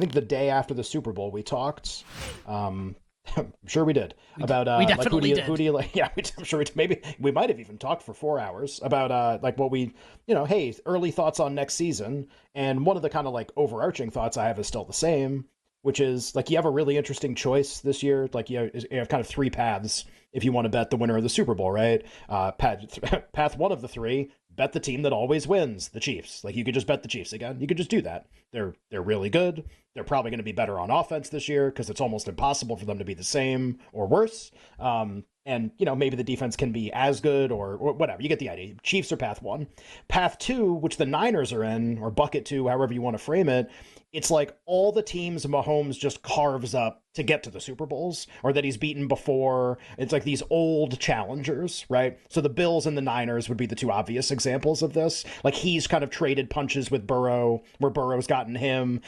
I think the day after the Super Bowl we talked. I'm sure we did about we like definitely did. who do you like? Yeah, I'm sure maybe we might have even talked for 4 hours about like what we hey, early thoughts on next season. And one of the kind of like overarching thoughts I have is still the same, which is like you have a really interesting choice this year. Like you have kind of three paths if you want to bet the winner of the Super Bowl, right? Path one of the three, bet the team that always wins, the Chiefs. Like you could just bet the Chiefs again. You could just do that. They're really good. They're probably going to be better on offense this year because it's almost impossible for them to be the same or worse. And maybe the defense can be as good or whatever. You get the idea. Chiefs are path one. Path two, which the Niners are in, or bucket two, however you want to frame it, it's like all the teams Mahomes just carves up to get to the Super Bowls or that he's beaten before. It's like these old challengers, right? So the Bills and the Niners would be the two obvious examples of this. Like he's kind of traded punches with Burrow where Burrow's gotten him.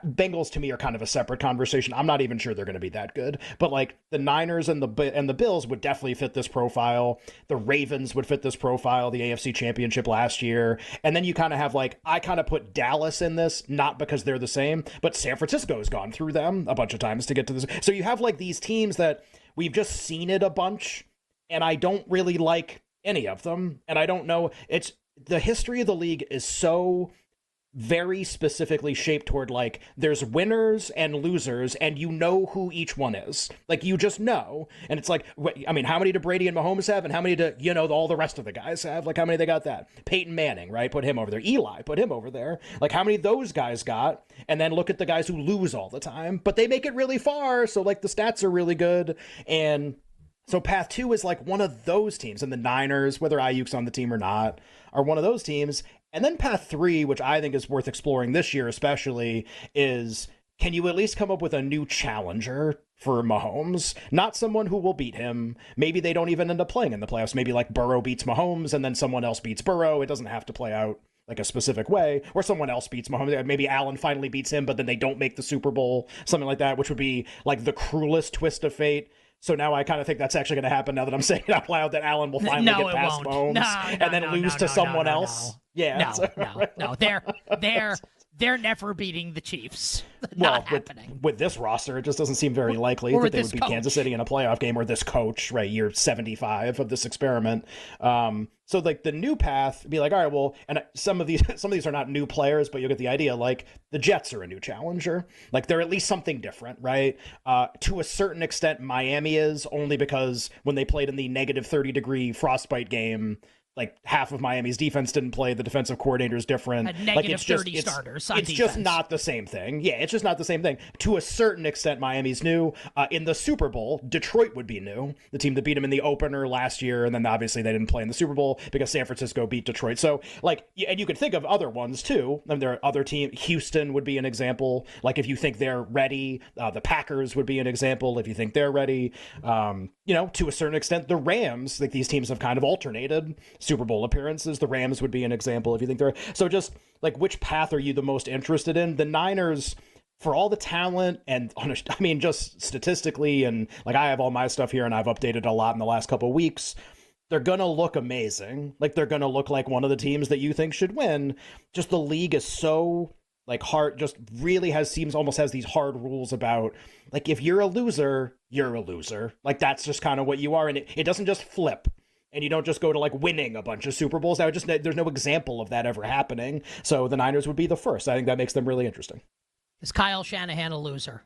Bengals to me are kind of a separate conversation. I'm not even sure they're going to be that good, but like the Niners and the Bills would definitely fit this profile. The Ravens would fit this profile, the AFC Championship last year. And then you kind of have like, I kind of put Dallas in this, not because they're the same, but San Francisco's gone through them a bunch of times to get to this. So you have like these teams that we've just seen it a bunch, and I don't really like any of them. And I don't know, it's the history of the league is so very specifically shaped toward like there's winners and losers and you know who each one is. Like you just know. And it's like, I mean, how many do Brady and Mahomes have and how many do all the rest of the guys have? Like how many they got that? Peyton Manning, right? Put him over there. Eli, put him over there. Like how many those guys got? And then look at the guys who lose all the time, but they make it really far. So like the stats are really good. And so path two is like one of those teams, and the Niners, whether Ayuk's on the team or not, are one of those teams. And then path three, which I think is worth exploring this year especially, is can you at least come up with a new challenger for Mahomes? Not someone who will beat him. Maybe they don't even end up playing in the playoffs. Maybe like Burrow beats Mahomes and then someone else beats Burrow. It doesn't have to play out like a specific way, or someone else beats Mahomes. Maybe Allen finally beats him, but then they don't make the Super Bowl, something like that, which would be like the cruelest twist of fate. So now I kind of think that's actually going to happen now that I'm saying it out loud, that Allen will finally get past Mahomes and then lose to someone else. Yeah. No. They're never beating the Chiefs. Well, with this roster, it just doesn't seem very likely that they would beat Kansas City in a playoff game, or this coach, right? Year 75 of this experiment. So like the new path, be like, all right, well, and some of these are not new players, but you'll get the idea. Like the Jets are a new challenger. Like they're at least something different, right? To a certain extent, Miami is, only because when they played in the negative 30-degree frostbite game, like half of Miami's defense didn't play. The defensive coordinator is different. Like it's just 30 starters on it's defense. Just not the same thing. Yeah, it's just not the same thing. To a certain extent, Miami's new. In the Super Bowl, Detroit would be new. The team that beat them in the opener last year, and then obviously they didn't play in the Super Bowl because San Francisco beat Detroit. So like, and you could think of other ones too. I mean, there are other teams. Houston would be an example. Like if you think they're ready, the Packers would be an example if you think they're ready. To a certain extent, the Rams, like these teams have kind of alternated Super Bowl appearances. The Rams would be an example if you think they're... So just like, which path are you the most interested in? The Niners, for all the talent and I mean, just statistically, and like I have all my stuff here and I've updated a lot in the last couple of weeks, they're going to look amazing. Like they're going to look like one of the teams that you think should win. Just the league is so like hard, just really almost has these hard rules about like, if you're a loser, you're a loser. Like that's just kind of what you are. And it doesn't just flip. And you don't just go to like winning a bunch of Super Bowls. There's no example of that ever happening. So the Niners would be the first. I think that makes them really interesting. Is Kyle Shanahan a loser?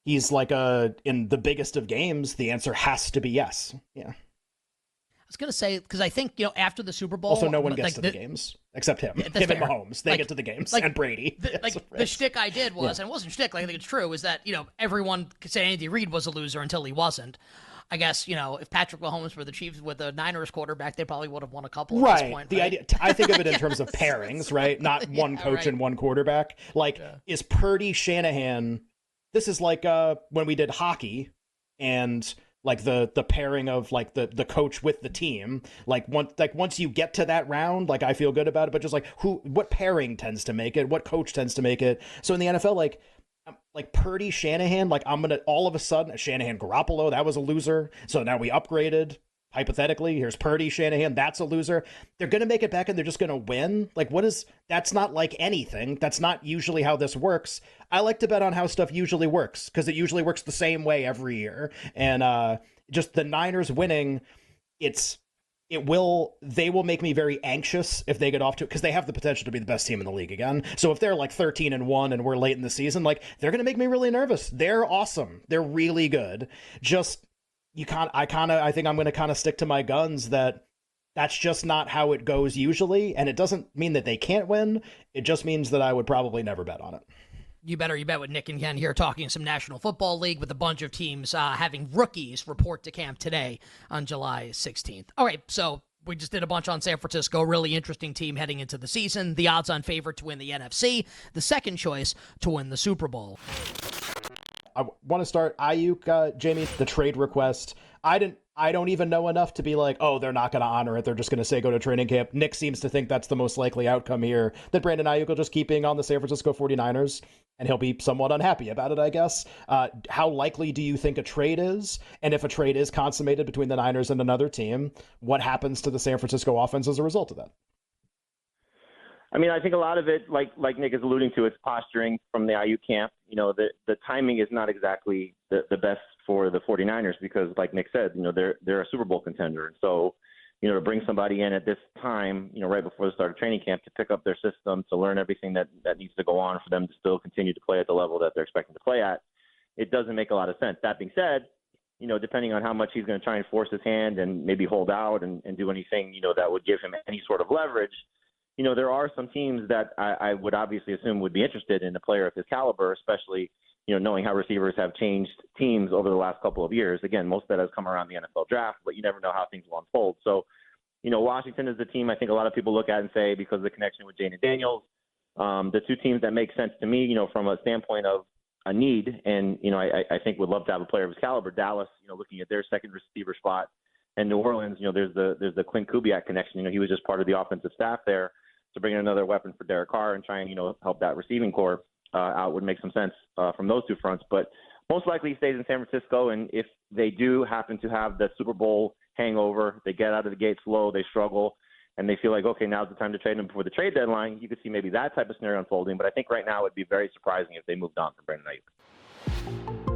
He's like in the biggest of games, the answer has to be yes. Yeah. I was going to say, because I think, after the Super Bowl... Also, no one gets to the games except him. Yeah, him and Mahomes. They get to the games. And Brady. The shtick I did was, and it wasn't shtick, I think it's true, is that, everyone could say Andy Reid was a loser until he wasn't. I guess, if Patrick Mahomes were the Chiefs with the Niners quarterback, they probably would have won a couple at this point. The idea, I think of it in terms of pairings, right? Not one coach and one quarterback. Like, is Purdy Shanahan... This is like when we did hockey and like the pairing of like the coach with the team. Like once you get to that round, like I feel good about it, but just like what pairing tends to make it, what coach tends to make it. So in the NFL, like Purdy Shanahan, like I'm gonna all of a sudden Shanahan Garoppolo, that was a loser. So now we upgraded. hypothetically, here's Purdy, Shanahan, that's a loser. They're going to make it back and they're just going to win. Like, that's not like anything. That's not usually how this works. I like to bet on how stuff usually works because it usually works the same way every year. And just the Niners winning, they will make me very anxious if they get off to, because they have the potential to be the best team in the league again. So if they're like 13-1 and we're late in the season, like, they're going to make me really nervous. They're awesome. They're really good. Just, I think I'm going to kind of stick to my guns that that's just not how it goes usually. And it doesn't mean that they can't win. It just means that I would probably never bet on it. You bet with Nick and Ken here talking some National Football League with a bunch of teams having rookies report to camp today on July 16th. All right, so we just did a bunch on San Francisco. Really interesting team heading into the season. The odds-on favorite to win the NFC. The second choice to win the Super Bowl. I want to start Aiyuk, Jamie, the trade request. I don't even know enough to be like, oh, they're not going to honor it. They're just going to say go to training camp. Nick seems to think that's the most likely outcome here, that Brandon Aiyuk will just keep being on the San Francisco 49ers, and he'll be somewhat unhappy about it, I guess. How likely do you think a trade is? And if a trade is consummated between the Niners and another team, what happens to the San Francisco offense as a result of that? I mean, I think a lot of it, like Nick is alluding to, it's posturing from the Aiyuk camp. You know, the timing is not exactly the best for the 49ers because, like Nick said, you know, they're a Super Bowl contender. And so, you know, to bring somebody in at this time, you know, right before the start of training camp to pick up their system, to learn everything that needs to go on for them to still continue to play at the level that they're expecting to play at, it doesn't make a lot of sense. That being said, you know, depending on how much he's going to try and force his hand and maybe hold out and do anything, you know, that would give him any sort of leverage, you know, there are some teams that I would obviously assume would be interested in a player of his caliber, especially, you know, knowing how receivers have changed teams over the last couple of years. Again, most of that has come around the NFL draft, but you never know how things will unfold. So, you know, Washington is the team I think a lot of people look at and say, because of the connection with Jane and Daniels, the two teams that make sense to me, you know, from a standpoint of a need, and, you know, I think would love to have a player of his caliber. Dallas, you know, looking at their second receiver spot, and New Orleans, you know, there's the Clint Kubiak connection. You know, he was just part of the offensive staff there. To bring in another weapon for Derek Carr and try and, you know, help that receiving core out would make some sense from those two fronts. But most likely he stays in San Francisco, and if they do happen to have the Super Bowl hangover, they get out of the gate slow, they struggle, and they feel like, okay, now's the time to trade him before the trade deadline, you could see maybe that type of scenario unfolding. But I think right now it would be very surprising if they moved on from Brandon Aiyuk.